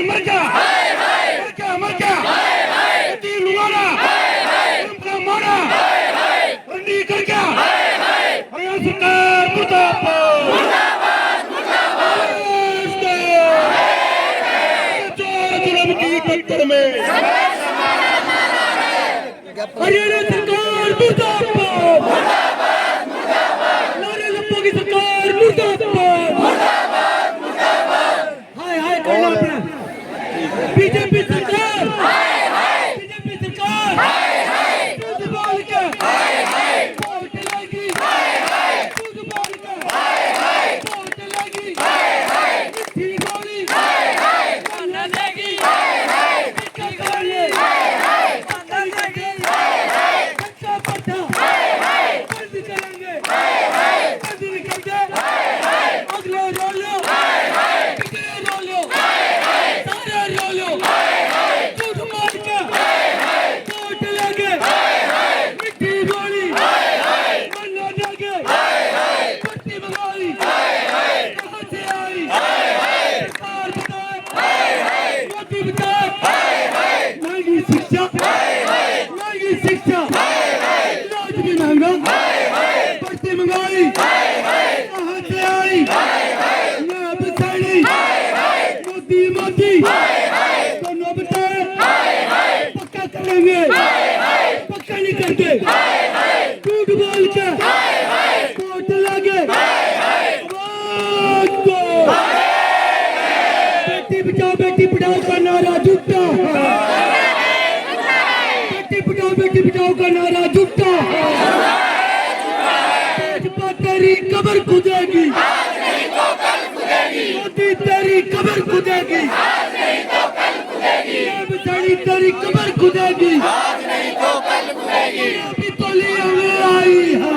मर जा मर जा लुगाना मारा बंदी कर क्या हरियाणा सरकार चोर की टक्कर में हरियाणा सरकार मुर्दाबाद नारे लप्पो की सरकार मुर्दाबाद हाय हाय करना अपना बीजेपी सरकार बीजेपी सरकार दूध बाल के वोट लगी दूध बाल के वोट लगी मिठी गोली खाना देगी मिठी गोली खाना देगी कच्चा पट्टा बंद करेंगे बंद करेंगे अगले रोलो पिछले रोलो सारे रोलो दूध मार के वोट लगे मिठी गोली खाना देगी पट्टी बंगाली कहाँ से आई सरकार बताए मोदी बताए महंगी शिक्षा इलाज भी महंगा बढ़ती महंगाई कहाँ से आई नब सड़ी मोदी मोदी दोनों बताए पक्का करेंगे पक्का नहीं करते झूठ बोल के वोट लगे वोट दो बेटी बचाओ बेटी पढ़ाओ का नारा झूठा बेटी बचाओ का नारा झूठा भाजपा तेरी कब्र खुदेगी मोदी तेरी कब्र खुदेगी बेचारी तेरी कब्र खुदेगी अभी तो ली हमें आई है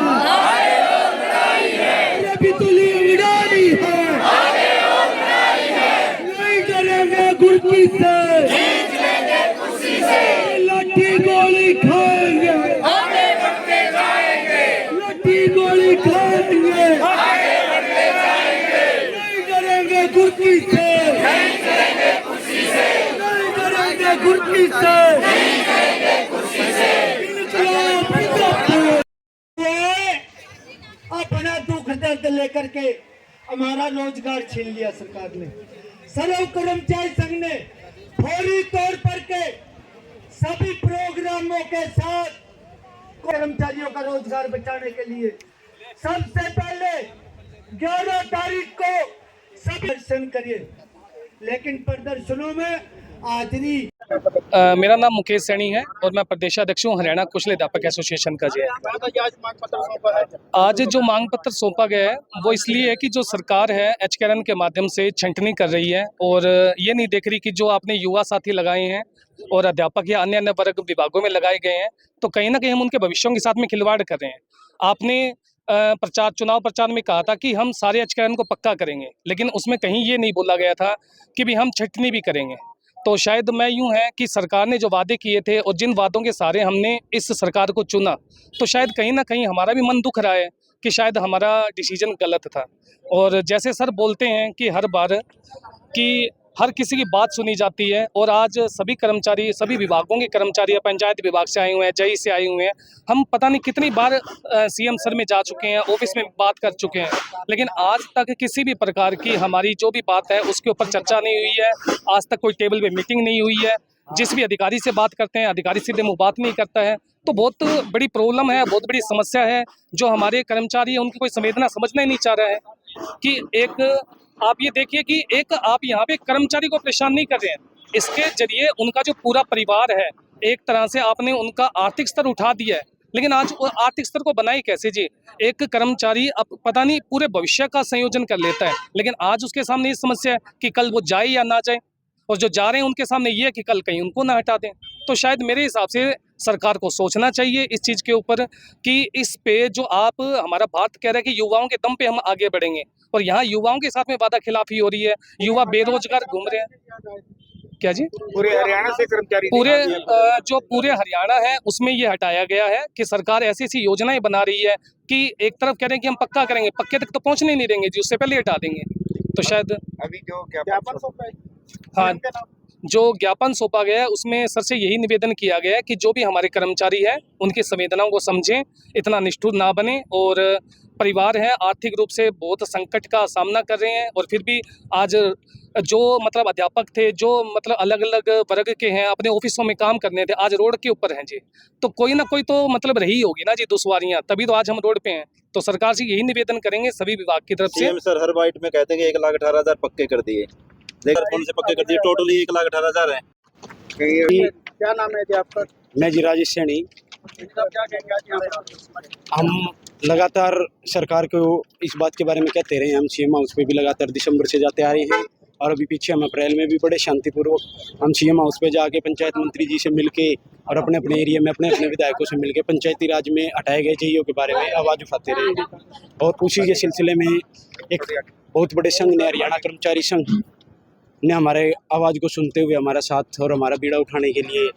अभी तो ली उड़ाई है नहीं डरेंगे गुरकी से लाठी गोली खाएंगे लाठी गोली खाएंगे नहीं डरेंगे गुरकी से नहीं डरेंगे गुरकी से अपना दुख दर्द लेकर के हमारा रोजगार छीन लिया सरकार ने। सर्व कर्मचारी संघ ने फौरी तौर पर के सभी प्रोग्रामों के साथ कर्मचारियों का रोजगार बचाने के लिए सबसे पहले 11 तारीख को सभी प्रदर्शन करिए, लेकिन प्रदर्शनों में हाजिरी। मेरा नाम मुकेश सैनी है और मैं प्रदेशाध्यक्ष हूँ हरियाणा कुशल अध्यापक एसोसिएशन का जी। आज जो मांग पत्र सौंपा गया है वो इसलिए है कि जो सरकार है HKRN के माध्यम से छंटनी कर रही है और ये नहीं देख रही कि जो आपने युवा साथी लगाए हैं और अध्यापक या अन्य अन्य वर्ग विभागों में लगाए गए हैं तो कहीं ना कहीं हम उनके भविष्यों के साथ में खिलवाड़ कर रहे हैं। आपने चुनाव प्रचार में कहा था कि हम सारे HKRN को पक्का करेंगे, लेकिन उसमें कहीं ये नहीं बोला गया था कि भी हम छंटनी भी करेंगे। तो शायद मैं यूं है कि सरकार ने जो वादे किए थे और जिन वादों के सहारे हमने इस सरकार को चुना, तो शायद कहीं ना कहीं हमारा भी मन दुख रहा है कि शायद हमारा डिसीजन गलत था। और जैसे सर बोलते हैं कि हर बार कि हर किसी की बात सुनी जाती है और आज सभी कर्मचारी सभी विभागों के कर्मचारी पंचायत विभाग से आए हुए हैं, JEE से आए हुए हैं। हम पता नहीं कितनी बार CM सर में जा चुके हैं, ऑफिस में बात कर चुके हैं, लेकिन आज तक किसी भी प्रकार की हमारी जो भी बात है उसके ऊपर चर्चा नहीं हुई है। आज तक कोई टेबल पे मीटिंग नहीं हुई है। जिस भी अधिकारी से बात करते हैं अधिकारी सीधे मुँह बात नहीं करता है। तो बहुत बड़ी प्रॉब्लम है, बहुत बड़ी समस्या है। जो हमारे कर्मचारी हैं उनकी कोई संवेदना समझना ही नहीं चाह रहा है कि एक आप ये देखिए कि एक आप यहाँ पे कर्मचारी को परेशान नहीं कर रहे हैं, इसके जरिए उनका जो पूरा परिवार है एक तरह से आपने उनका आर्थिक स्तर उठा दिया है। लेकिन आज आर्थिक स्तर को बनाए कैसे जी? एक कर्मचारी अब पता नहीं पूरे भविष्य का संयोजन कर लेता है, लेकिन आज उसके सामने ये समस्या है कि कल वो जाए या ना जाए, और जो जा रहे हैं उनके सामने ये है कि कल कहीं उनको ना हटा दें। तो शायद मेरे हिसाब से सरकार को सोचना चाहिए इस चीज़ के ऊपर कि इस पे जो आप हमारा बात कह रहे हैं कि युवाओं के दम पे हम आगे बढ़ेंगे, और यहाँ युवाओं के साथ में वादा खिलाफी हो रही है। युवा बेरोजगार घूम रहे हैं। क्या जी? पूरे हरियाणा से कर्मचारी पूरे हरियाणा है उसमें ये हटाया गया है कि सरकार ऐसी ऐसी योजनाएं बना रही है कि एक तरफ कह रहे हैं कि हम पक्का करेंगे, पक्के तक तो पहुंचने नहीं देंगे जी, उससे पहले हटा देंगे। तो शायद अभी जो ज्ञापन हाँ, जो ज्ञापन सौंपा गया है उसमें सर से यही निवेदन किया गया है कि जो भी हमारे कर्मचारी हैं उनकी संवेदनाओं को समझें, इतना निष्ठुर ना बने। और परिवार है आर्थिक रूप से बहुत संकट का सामना कर रहे हैं, और फिर भी आज जो मतलब अध्यापक थे, जो मतलब अलग अलग वर्ग के हैं, अपने ऑफिसों में काम करने थे, आज रोड के ऊपर हैं जी। तो कोई ना कोई तो मतलब रही होगी ना जी दुश्वारियाँ, तभी तो आज हम रोड पे हैं। तो सरकार से यही निवेदन करेंगे सभी विभाग की तरफ से। सीएम सर हर बाइट में कहते हैं कि 1,18,000 पक्के कर दिए, देखो कौन से पक्के कर दिए, टोटली 1,18,000 है। क्या नाम है जी आपका? मैं जी राजेश सैनी। क्या कहेंगे आज यहाँ पर? हम लगातार सरकार को इस बात के बारे में कहते रहे हैं, हम सीएम हाउस पे भी लगातार दिसंबर से जाते आ रहे हैं, और अभी पीछे हम अप्रैल में भी बड़े शांतिपूर्वक हम सीएम हाउस पे जाके पंचायत मंत्री जी से मिलके और अपने अपने एरिया में अपने अपने विधायकों से मिलके पंचायती राज में हटाए गए चाहिए के बारे में आवाज़ उठाते रहे हैं। और उसी के सिलसिले में एक बहुत बड़े संघ ने, हरियाणा कर्मचारी संघ ने हमारे आवाज़ को सुनते हुए हमारा साथ और हमारा बीड़ा उठाने के लिए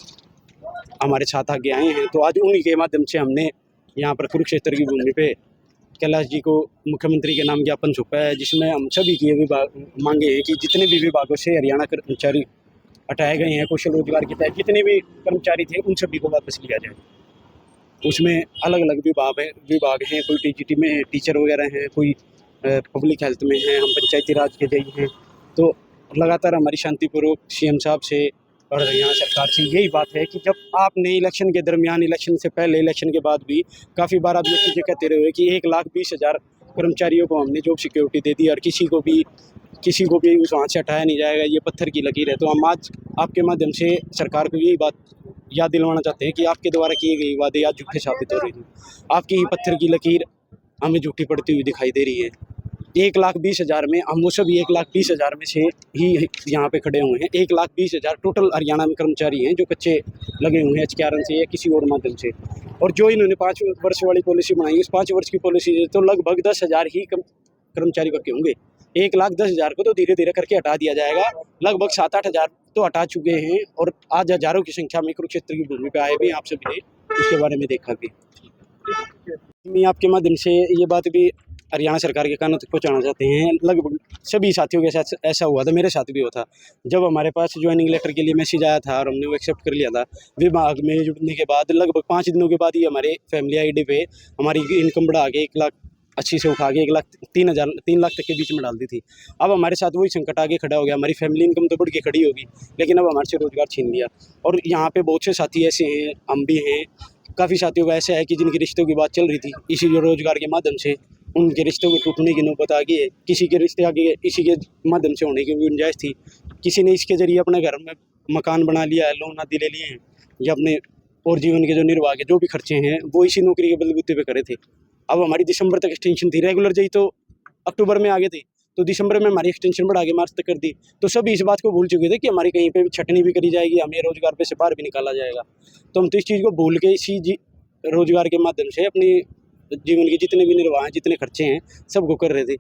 हमारे साथ आगे आए हैं। तो आज उन्हीं के माध्यम से हमने यहाँ पर कुरुक्षेत्र की भूमि पे कैलाश जी को मुख्यमंत्री के नाम ज्ञापन सौंपा है, जिसमें हम सभी की ये विभाग मांगे हैं कि जितने भी विभागों से हरियाणा कर्मचारी हटाए गए हैं कौशल रोजगार के तहत, जितने भी कर्मचारी थे उन सभी को वापस लिया जाए। उसमें अलग अलग विभाग हैं, कोई टीजीटी में टीचर वगैरह हैं, कोई पब्लिक हेल्थ में हैं, हम पंचायती राज के जई हैं। तो लगातार हमारी शांतिपूर्वक सीएम साहब से और हरियाणा सरकार से यही बात है कि जब आपने इलेक्शन के दरमियान, इलेक्शन से पहले, इलेक्शन के बाद भी काफ़ी बार आप ये चीज़ें कहते रहे कि 1,20,000 कर्मचारियों को हमने जॉब सिक्योरिटी दे दी और किसी को भी उस वहाँ से हटाया नहीं जाएगा, ये पत्थर की लकीर है। तो हम आज आपके माध्यम से सरकार को यही बात याद दिलवाना चाहते हैं कि आपके द्वारा किए गए वादे आज झूठे साबित हो रहे हैं। आपकी ही पत्थर की लकीर हमें झूठी पड़ती हुई दिखाई दे रही है। 1,20,000 में हम वो सभी 1,20,000 में से ही यहाँ पे खड़े हुए हैं। 1,20,000 टोटल हरियाणा में कर्मचारी हैं जो कच्चे लगे हुए हैं HKRN से या किसी और माध्यम से। और जो इन्होंने 5 वर्ष वाली पॉलिसी बनाई, उस 5 वर्ष की पॉलिसी से तो लगभग 10,000 ही कर्मचारी पक्के होंगे। 1,10,000 को तो धीरे धीरे करके हटा दिया जाएगा। लगभग 7-8 हज़ार तो हटा चुके हैं और आज हजारों की संख्या में कुरुक्षेत्र की भूमि पे आए भी, आप सभी ने उसके बारे में देखा भी। मैं आपके माध्यम से ये बात भी हरियाणा सरकार के कानों तक पहुँचाना चाहते हैं। लगभग सभी साथियों के साथ ऐसा हुआ था, मेरे साथ भी हुआ था। जब हमारे पास ज्वाइनिंग लेटर के लिए मैसेज आया था और हमने वो एक्सेप्ट कर लिया था, विभाग में जुड़ने के बाद लगभग 5 दिनों के बाद ही हमारे फैमिली ID पे हमारी इनकम बढ़ा के 1,80,000 से उठा के 1,03,000 तक के बीच में डाल दी थी। अब हमारे साथ वही संकट आगे खड़ा हो गया। हमारी फैमिली इनकम तो बढ़ के खड़ी होगी, लेकिन अब हमारे से रोजगार छीन लिया। और यहाँ पे बहुत से साथी ऐसे हैं, हम भी हैं, काफ़ी साथियों का ऐसा है कि जिनके रिश्तों की बात चल रही थी, इसी रोजगार के माध्यम से उनके रिश्तों के टूटने की नौबत आ गई है। किसी के रिश्ते आगे इसी के माध्यम से होने की गुंजाइश थी। किसी ने इसके जरिए अपने घर में मकान बना लिया है, लोन आदि ले लिए हैं, या अपने और जीवन के जो निर्वाह के जो भी खर्चे हैं वो इसी नौकरी के बलबूते पे करे थे। अब हमारी दिसंबर तक एक्सटेंशन थी, रेगुलर जई तो अक्टूबर में आगे थे, तो दिसंबर में हमारी एक्सटेंशन बढ़ा के मार्च तक कर दी। तो सभी इस बात को भूल चुके थे कि हमारी कहीं पे छटनी भी करी जाएगी, हमें रोजगार पे से बाहर भी निकाला जाएगा। तो हम तो इस चीज़ को भूल के इसी रोजगार के माध्यम से अपनी जीवन के जितने भी निर्वाह हैं, जितने खर्चे हैं, सबको कर रहे थे।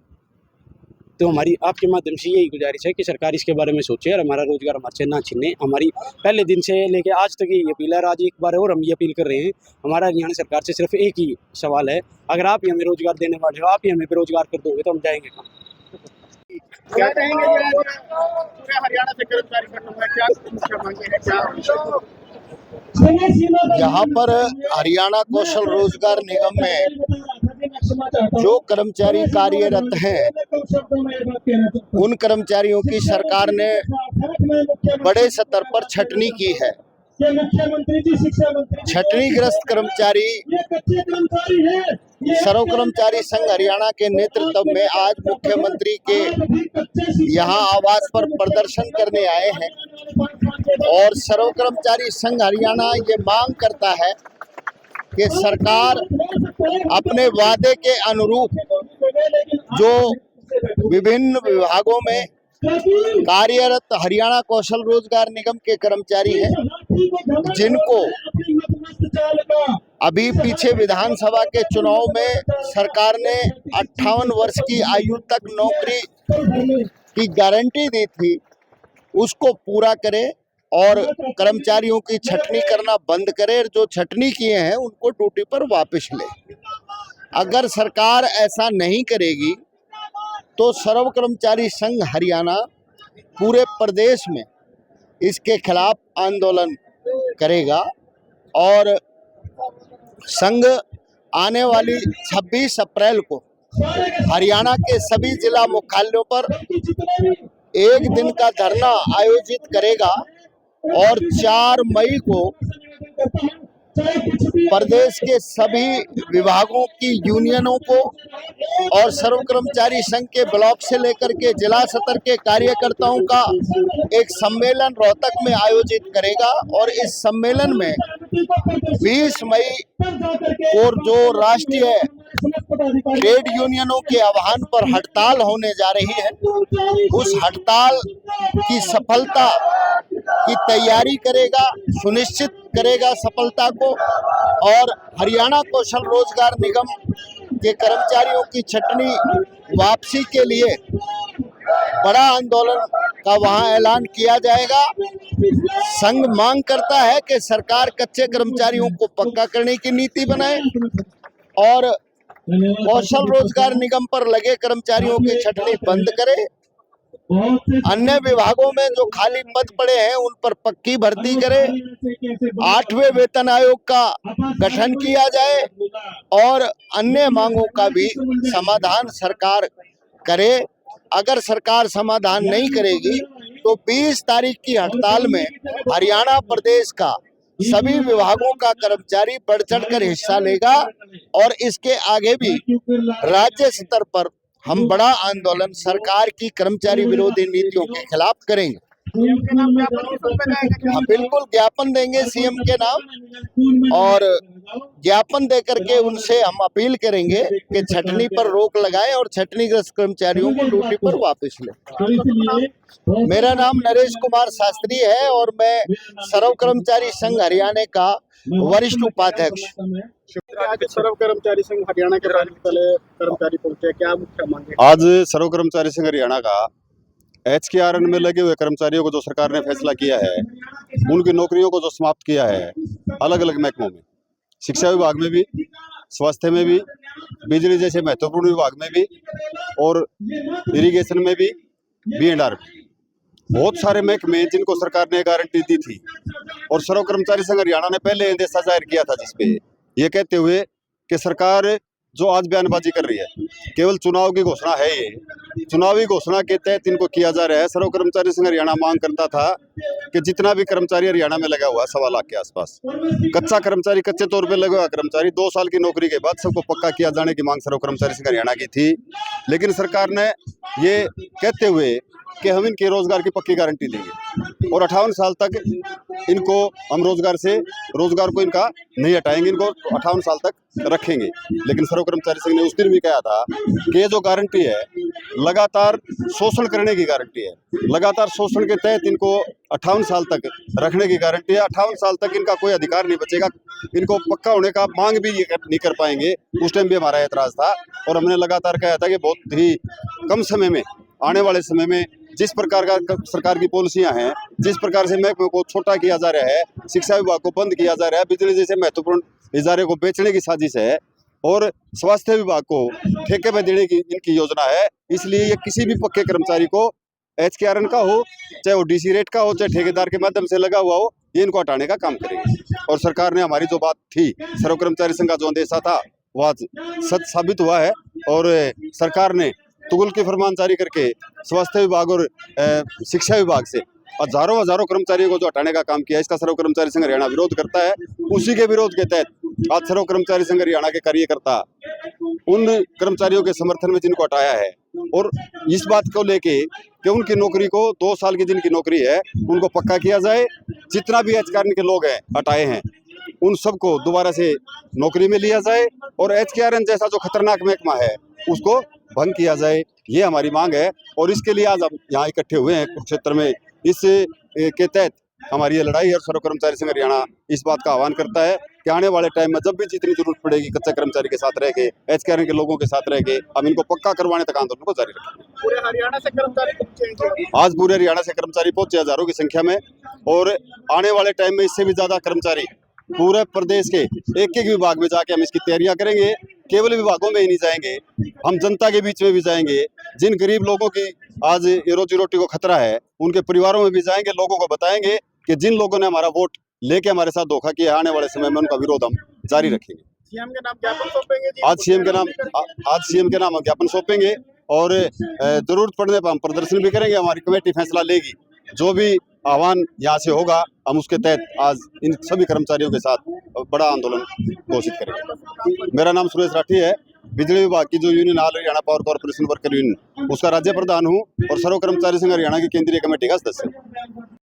तो हमारी आपके माध्यम से यही गुजारिश है कि सरकार इसके बारे में सोचे और हमारा रोजगार हमारे से ना छीने। हमारी पहले दिन से लेके आज तक यही अपील है, आज एक बार और हम ये अपील कर रहे हैं। हमारा हरियाणा सरकार से सिर्फ एक ही सवाल है, अगर आप ही हमें रोजगार देने वाले हो, आप ही हमें बेरोजगार कर दोगे तो हम जाएंगे कहाँ। क्या कहेंगे जी आज पूरे हरियाणा से कर्मचारी खत्म हुए, क्या समस्या मांगे हैं, क्या? यहाँ पर हरियाणा कौशल रोजगार निगम में जो कर्मचारी कार्यरत हैं, उन कर्मचारियों की सरकार ने बड़े स्तर पर छटनी की है। छटनीग्रस्त कर्मचारी सर्व कर्मचारी संघ हरियाणा के नेतृत्व में आज मुख्यमंत्री के यहाँ आवास पर प्रदर्शन करने आए हैं और सर्व कर्मचारी संघ हरियाणा ये मांग करता है कि सरकार अपने वादे के अनुरूप जो विभिन्न विभागों में कार्यरत हरियाणा कौशल रोजगार निगम के कर्मचारी हैं, जिनको अभी पीछे विधानसभा के चुनाव में सरकार ने 58 वर्ष की आयु तक नौकरी की गारंटी दी थी, उसको पूरा करे और कर्मचारियों की छटनी करना बंद करे और जो छटनी किए हैं उनको ड्यूटी पर वापस ले। अगर सरकार ऐसा नहीं करेगी तो सर्व कर्मचारी संघ हरियाणा पूरे प्रदेश में इसके खिलाफ आंदोलन करेगा और संघ आने वाली 26 अप्रैल को हरियाणा के सभी जिला मुख्यालयों पर एक दिन का धरना आयोजित करेगा और 4 मई को प्रदेश के सभी विभागों की यूनियनों को और सर्व कर्मचारी संघ के ब्लॉक से लेकर के जिला स्तर के कार्यकर्ताओं का एक सम्मेलन रोहतक में आयोजित करेगा और इस सम्मेलन में 20 मई को जो राष्ट्रीय ट्रेड यूनियनों के आह्वान पर हड़ताल होने जा रही है, उस हड़ताल की सफलता की तैयारी करेगा, सुनिश्चित करेगा सफलता को और हरियाणा कौशल रोजगार निगम के कर्मचारियों की छटनी वापसी के लिए बड़ा आंदोलन का वहां ऐलान किया जाएगा। संघ मांग करता है कि सरकार कच्चे कर्मचारियों को पक्का करने की नीति बनाए और कौशल रोजगार निगम पर लगे कर्मचारियों की छटनी बंद करे। अन्य विभागों में जो खाली पद पड़े हैं उन पर पक्की भर्ती करे। 8वें वेतन आयोग का गठन किया जाए और अन्य मांगों का भी समाधान सरकार करे। अगर सरकार समाधान नहीं करेगी तो 20 तारीख की हड़ताल में हरियाणा प्रदेश का सभी विभागों का कर्मचारी बढ़ चढ़कर हिस्सा लेगा और इसके आगे भी राज्य स्तर पर हम बड़ा आंदोलन सरकार की कर्मचारी विरोधी नीतियों के खिलाफ करेंगे। हम बिल्कुल ज्ञापन देंगे सीएम के नाम और ज्ञापन देकर के उनसे हम अपील करेंगे कि छटनी पर रोक लगाएं और छटनीग्रस्त कर्मचारियों को ड्यूटी पर वापस लें। मेरा नाम नरेश कुमार शास्त्री है और मैं सर्व कर्मचारी संघ हरियाणा का वरिष्ठ उपाध्यक्ष। आज सर्व कर्मचारी संघ हरियाणा के पहले कर्मचारी पहुंचे, क्या मुख्य मांगे? आज सर्व कर्मचारी संघ हरियाणा का HKRN में लगे हुए कर्मचारियों को जो सरकार ने फैसला किया है, उनकी नौकरियों को जो समाप्त किया है अलग अलग महकमों में, शिक्षा विभाग में भी, स्वास्थ्य में भी, बिजली जैसे महत्वपूर्ण विभाग में भी और इरिगेशन में भी, B&R में, बहुत सारे महकमे जिनको सरकार ने गारंटी दी थी और सर्व कर्मचारी संघ हरियाणा ने पहले इंदेशा जाहिर किया था जिसपे ये कहते हुए कि सरकार जो आज बयानबाजी कर रही है केवल चुनाव की घोषणा है, ये चुनावी घोषणा के तहत इनको किया जा रहा है। सर्व कर्मचारी संघ हरियाणा मांग करता था कि जितना भी कर्मचारी हरियाणा में लगा हुआ है 1.25 लाख के आसपास, कच्चा कर्मचारी, कच्चे तौर पे लगा हुआ कर्मचारी 2 साल की नौकरी के बाद सबको पक्का किया जाने की मांग सर्व कर्मचारी संघ हरियाणा की थी। लेकिन सरकार ने ये कहते हुए कि हम इनके रोजगार की पक्की गारंटी देंगे और 58 साल तक इनको हम रोजगार को इनका नहीं हटाएंगे, इनको 58 साल तक रखेंगे। लेकिन सर्व कर्मचारी संघ ने उस दिन भी कहा था कि ये जो गारंटी है लगातार शोषण करने की गारंटी है, लगातार शोषण के तहत इनको 58 साल तक रखने की गारंटी है। 58 साल तक इनका कोई अधिकार नहीं बचेगा, इनको पक्का होने का मांग भी ये नहीं कर पाएंगे। उस टाइम भी हमारा ऐतराज था और हमने लगातार कहा था कि बहुत ही कम समय में, आने वाले समय में जिस प्रकार का सरकार की पॉलिसियां हैं, जिस प्रकार से महकमे को छोटा किया जा रहा है, शिक्षा विभाग को बंद किया जा रहा है, बिजली जैसे महत्वपूर्ण इदारे को बेचने की साजिश है और स्वास्थ्य विभाग को ठेके पे देने की इनकी योजना है। इसलिए ये किसी भी पक्के कर्मचारी को HKRN का हो, चाहे वो DC रेट का हो, चाहे ठेकेदार के माध्यम से लगा हुआ हो, ये इनको हटाने का काम करेंगे। और सरकार ने हमारी जो बात थी, सर्व कर्मचारी संघ का जो अंदेशा था वो आज सच साबित हुआ है और सरकार ने तुगल के फरमान जारी करके स्वास्थ्य विभाग और शिक्षा विभाग से हजारों कर्मचारियों को जो हटाने का काम किया, इसका सर्व कर्मचारी संघ हरियाणा विरोध करता है। उसी के विरोध के तहत आज सर्व कर्मचारी संघ हरियाणा के कार्यकर्ता उन कर्मचारियों के समर्थन में जिनको हटाया है और इस बात को लेके कि उनकी नौकरी को 2 साल की जिनकी नौकरी है उनको पक्का किया जाए। जितना भी HKRN के लोग हैं हटाए हैं उन सबको दोबारा से नौकरी में लिया जाए और HKRN जैसा जो खतरनाक महकमा है उसको भंग किया जाए, ये हमारी मांग है। और इसके लिए आज हम यहाँ इकट्ठे हुए हैं कुरुक्षेत्र में। इस के तहत हमारी ये लड़ाई है और सर्व कर्मचारी संघ हरियाणा इस बात का आह्वान करता है कि आने वाले टाइम में जब भी जितनी जरूरत पड़ेगी कच्चे कर्मचारी के साथ रह के, HKRN के लोगों के साथ रह के हम इनको पक्का करवाने तक आंदोलन को जारी रखेंगे। पूरे हरियाणा से कर्मचारी पहुंचे, आज पूरे हरियाणा से कर्मचारी पहुंचे हजारों की संख्या में और आने वाले टाइम में इससे भी ज्यादा कर्मचारी पूरे प्रदेश के एक विभाग में जाके हम इसकी तैयारियां करेंगे केवल विभागों में ही नहीं जाएंगे, हम जनता के बीच में भी जाएंगे। जिन गरीब लोगों की आज ये रोजी रोटी को खतरा है, उनके परिवारों में भी जाएंगे, लोगों को बताएंगे कि जिन लोगों ने हमारा वोट लेके हमारे साथ धोखा किया, आने वाले समय में उनका विरोध हम जारी रखेंगे। सीएम के नाम ज्ञापन सौंपेंगे जी? आज सीएम के नाम हम ज्ञापन सौंपेंगे और जरूरत पड़ने पर हम प्रदर्शन भी करेंगे। हमारी कमेटी फैसला लेगी, जो भी आह्वान यहाँ से होगा हम उसके तहत आज इन सभी कर्मचारियों के साथ बड़ा आंदोलन घोषित करेंगे। मेरा नाम सुरेश राठी है, बिजली विभाग की जो union all Haryana power corporation worker union, उसका राज्य प्रधान हूँ और सर्व कर्मचारी संघ हरियाणा की केंद्रीय कमेटी का सदस्य हूँ।